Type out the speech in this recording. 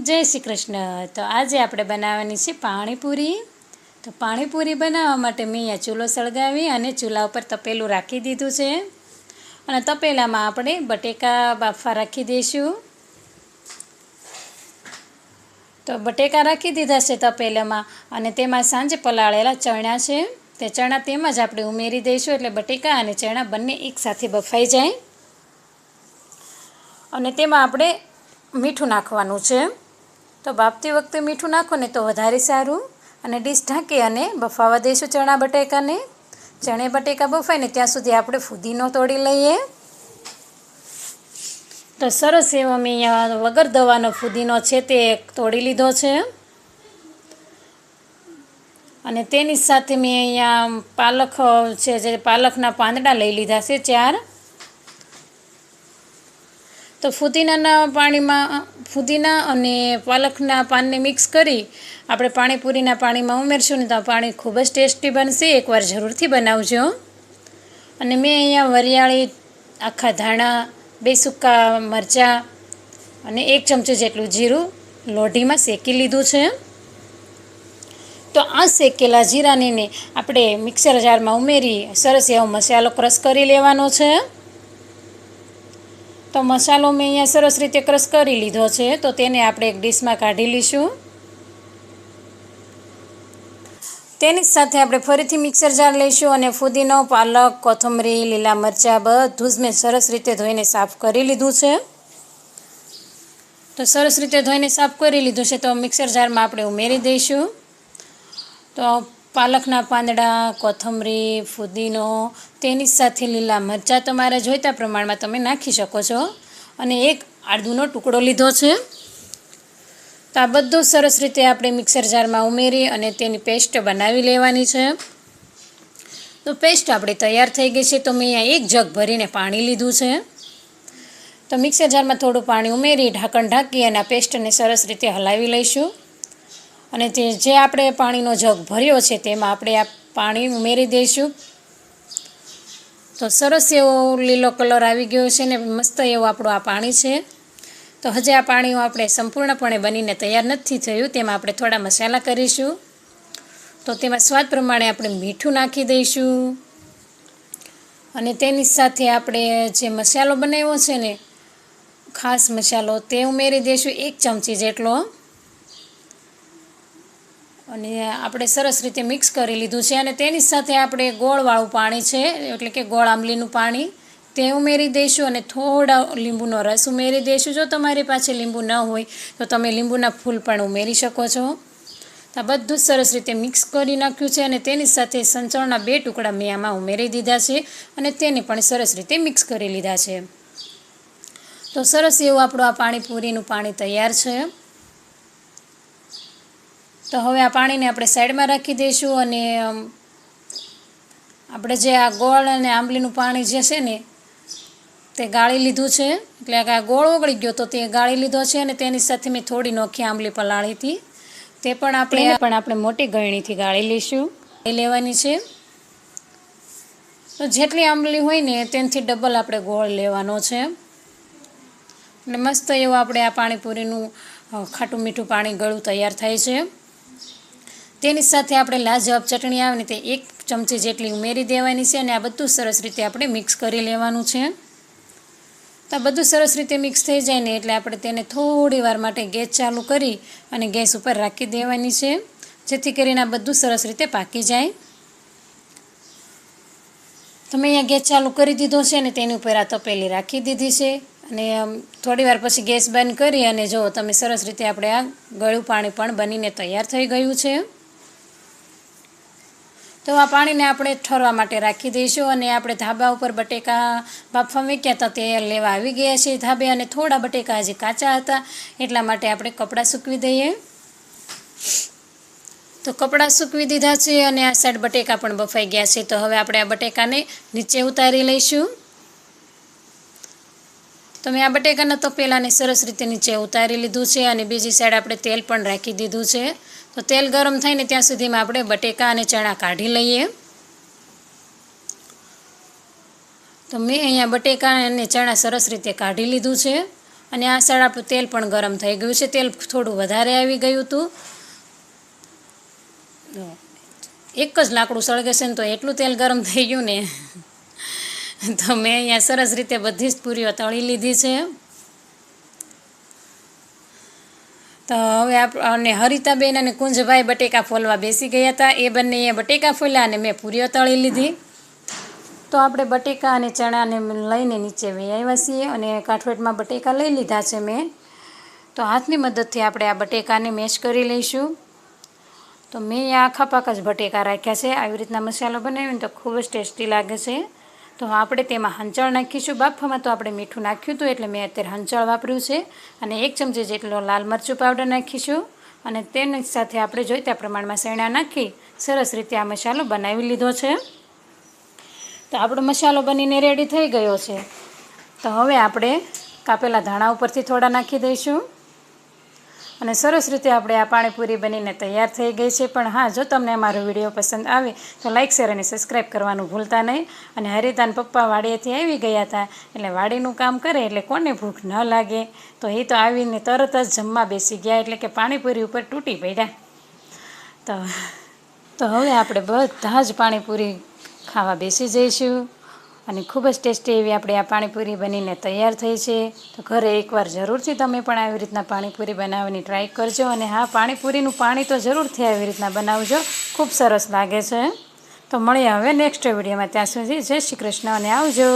જય શ્રી કૃષ્ણ। તો આજે આપણે બનાવવાની છે પાણીપુરી। તો પાણીપુરી બનાવવા માટે મેં અહીંયા ચૂલો સળગાવી અને ચૂલા ઉપર તપેલું રાખી દીધું છે અને તપેલામાં આપણે બટેકા બાફવા રાખી દઈશું। તો બટેકા રાખી દીધા છે તપેલામાં અને તેમાં સાંજે પલાળેલા ચણા છે તે ચણા તેમાં જ આપણે ઉમેરી દઈશું એટલે બટેકા અને ચણા બંને એકસાથે બફાઈ જાય। અને તેમાં આપણે મીઠું નાખવાનું છે। તો બાફતી વખતે મીઠું નાખો ને તો વધારે સારું। અને ડીશ ઢાંકી અને બફાવા દઈશું ચણા બટેકાને। ચણે બટેકા બફાય ને ત્યાં સુધી આપણે ફુદીનો તોડી લઈએ। તો સરસ એવો મેં અહીંયા વગર દવાનો ફુદીનો છે તે તોડી લીધો છે અને તેની સાથે મેં અહીંયા પાલક છે જે પાલકના પાંદડા લઈ લીધા છે 4। તો ફુદીના અને પાલકના પાનને મિક્સ કરી આપણે પાણીપુરીના પાણીમાં ઉમેરશું ને તો પાણી ખૂબ જ ટેસ્ટી બનશે। એકવાર જરૂરથી બનાવજો। અને મેં અહીંયા વરિયાળી, આખા ધાણા, 2 સૂકા મરચાં અને 1 ચમચી જેટલું જીરું લોઢીમાં શેકી લીધું છે। તો આ શેકેલા જીરાને આપણે મિક્સર જારમાં ઉમેરી સરસ એવો મસાલો ક્રશ કરી લેવાનો છે। તો મસાલો મેં અહીંયા સરસ રીતે ક્રશ કરી લીધો છે તો તેને આપણે એક ડીશમાં કાઢી લઈશું। તેની સાથે આપણે ફરીથી મિક્સર જાર લઈશું અને ફુદીનો, પાલક, કોથમરી, લીલા મરચાં બધું જ મેં સરસ રીતે ધોઈને સાફ કરી લીધું છે। તો સરસ રીતે ધોઈને સાફ કરી લીધું છે તો મિક્સર જારમાં આપણે ઉમેરી દઈશું। તો પાલકના પાંદડા, કોથમરી, ફુદીનો, તેની સાથે લીલા મરચાં તમારા જોઈતા પ્રમાણમાં તમે નાખી શકો છો અને 1 આદુનો ટુકડો લીધો છે। તો આ બધું સરસ રીતે આપણે મિક્સર જારમાં ઉમેરી અને તેની પેસ્ટ બનાવી લેવાની છે। તો પેસ્ટ આપણી તૈયાર થઈ ગઈ છે। તો મેં અહીંયા 1 જગ ભરીને પાણી લીધું છે। તો મિક્સર જારમાં થોડું પાણી ઉમેરી ઢાંકણ ઢાંકી અને આ પેસ્ટને સરસ રીતે હલાવી લઈશું। અને જે આપણે પાણીનો જગ ભર્યો છે તેમાં આપણે આ પાણી ઉમેરી દઈશું। તો સરસ એવો લીલો કલર આવી ગયો છે ને મસ્ત એવું આપણું આ પાણી છે। તો હજી આ પાણી આપણે સંપૂર્ણપણે બનીને તૈયાર નથી થયું, તેમાં આપણે થોડા મસાલા કરીશું। તો તેમાં સ્વાદ પ્રમાણે આપણે મીઠું નાખી દઈશું અને તેની સાથે આપણે જે મસાલો બનાવ્યો છે ને ખાસ મસાલો તે ઉમેરી દઈશું 1 ચમચી જેટલો। અને આપણે સરસ રીતે મિક્સ કરી લીધું છે અને તેની સાથે આપણે ગોળવાળું પાણી છે એટલે કે ગોળ આંબલીનું પાણી તે ઉમેરી દઈશું અને થોડા લીંબુનો રસ ઉમેરી દઈશું। જો તમારી પાસે લીંબુ ન હોય તો તમે લીંબુના ફૂલ પણ ઉમેરી શકો છો। તો આ બધું સરસ રીતે મિક્સ કરી નાખ્યું છે અને તેની સાથે સંચળના 2 ટુકડા મેં આમાં ઉમેરી દીધા છે અને તેને પણ સરસ રીતે મિક્સ કરી લીધા છે। તો સરસ એવું આપણું આ પાણીપુરીનું પાણી તૈયાર છે। તો હવે આ પાણીને આપણે સાઈડમાં રાખી દઈશું અને આપણે જે આ ગોળ અને આંબલીનું પાણી જે છે ને તે ગાળી લીધું છે એટલે કે આ ગોળ ઓગળી ગયો તો તે ગાળી લીધો છે અને તેની સાથે મેં થોડી નોખી આંબલી પલાળી હતી તે પણ આપણે મોટી ગળણીથી ગાળી લઈશું, લેવાની છે। તો જેટલી આંબલી હોય ને તેનાથી ડબલ આપણે ગોળ લેવાનો છે અને મસ્ત એવું આપણે આ પાણીપુરીનું ખાટું મીઠું પાણી ગળું તૈયાર થાય છે। તેની સાથે આપણે લાજવાબ ચટણી આવે ને તે 1 ચમચી જેટલી ઉમેરી દેવાની છે અને આ બધું સરસ રીતે આપણે મિક્સ કરી લેવાનું છે। તો આ બધું સરસ રીતે મિક્સ થઈ જાય ને એટલે આપણે તેને થોડી વાર માટે ગેસ ચાલુ કરી અને ગેસ ઉપર રાખી દેવાની છે જેથી કરીને આ બધું સરસ રીતે પાકી જાય। તો મેં અહીંયા ગેસ ચાલુ કરી દીધો છે અને તેની ઉપર આ તપેલી રાખી દીધી છે અને થોડી વાર પછી ગેસ બંધ કરી અને જો તમે સરસ રીતે આપણે આ ગળ્યું પાણી પણ બનીને તૈયાર થઈ ગયું છે। તો આ પાણીને આપણે ઠરવા માટે રાખી દઈશું અને આપણે ધાબા ઉપર બટેકા બાફવા મૂક્યા હતા તે લેવા આવી ગયા છે ધાબે અને થોડા બટેકા હજી કાચા હતા એટલા માટે આપણે કપડાં સૂકવી દઈએ। તો કપડાં સૂકવી દીધા છે અને આ સાઈડ બટેકા પણ બફાઈ ગયા છે। તો હવે આપણે આ બટેકાને નીચે ઉતારી લઈશું। તો મેં આ બટેકાના તપેલાને સરસ રીતે નીચે ઉતારી લીધું છે અને બીજી સાઈડ આપણે તેલ પણ રાખી દીધું છે। તો તેલ ગરમ થાય ને ત્યાં સુધીમાં આપણે બટેકા અને ચણા કાઢી લઈએ। તો મેં અહીંયા બટેકા અને ચણા સરસ રીતે કાઢી લીધું છે અને આ સાઈડ આપણું તેલ પણ ગરમ થઈ ગયું છે. તેલ થોડું વધારે આવી ગયું હતું. એક જ લાકડું સળગે છે ને તો એટલું તેલ ગરમ થઈ ગયું ને તો મેં અહીંયા સરસ રીતે બધી જ પૂરીઓ તળી લીધી છે. તો હવે અને હરિતાબેન અને કુંજભાઈ બટેકા ફોલવા બેસી ગયા હતા. એ બંને બટેકા ફોલ્યા અને મેં પૂરીઓ તળી લીધી. તો આપણે બટેકા અને ચણાને લઈને નીચે વહી આવ્યા છીએ અને કાઠવેટમાં બટેકા લઈ લીધા છે મેં. તો હાથની મદદથી આપણે આ બટેકાને મેશ કરી લઈશું. તો મેં આખા પાક જ બટેકા રાખ્યા છે. આવી રીતના મસાલો બનાવીને તો ખૂબ જ ટેસ્ટી લાગે છે. તો આપણે તેમાં હંચળ નાખીશું. બાફામાં તો આપણે મીઠું નાખ્યું હતું એટલે મેં અત્યારે હંચળ વાપર્યું છે. અને 1 ચમચી જેટલો લાલ મરચું પાવડર નાખીશું. અને તેની સાથે આપણે જોઈતા પ્રમાણમાં સેણા નાખી સરસ રીતે આ મસાલો બનાવી લીધો છે. તો આપણો મસાલો બનીને રેડી થઈ ગયો છે. તો હવે આપણે કાપેલા ધાણા ઉપરથી થોડા નાખી દઈશું. અને સરસ રીતે આપણે આ પાણીપુરી બનીને તૈયાર થઈ ગઈ છે. પણ હા, જો તમને અમારો વિડીયો પસંદ આવે તો લાઇક, શેર અને સબસ્ક્રાઈબ કરવાનું ભૂલતા નહીં. અને હરિતાન પપ્પા વાડીએથી આવી ગયા હતા એટલે વાડીનું કામ કરે એટલે કોને ભૂખ ન લાગે. તો એ તો આવીને તરત જ જમવા બેસી ગયા એટલે કે પાણીપુરી ઉપર તૂટી પડ્યા. તો હવે આપણે બધા જ પાણીપુરી ખાવા બેસી જઈશું. અને ખૂબ જ ટેસ્ટી એવી આપણે આ પાણીપુરી બનીને તૈયાર થઈ છે. તો ઘરે એકવાર જરૂરથી તમે પણ આવી રીતના પાણીપુરી બનાવવાની ટ્રાય કરજો. અને હા, પાણીપુરીનું પાણી તો જરૂરથી આવી રીતના બનાવજો, ખૂબ સરસ લાગે છે. તો મળીએ હવે નેક્સ્ટ વિડીયોમાં. ત્યાં સુધી જય શ્રી કૃષ્ણ અને આવજો.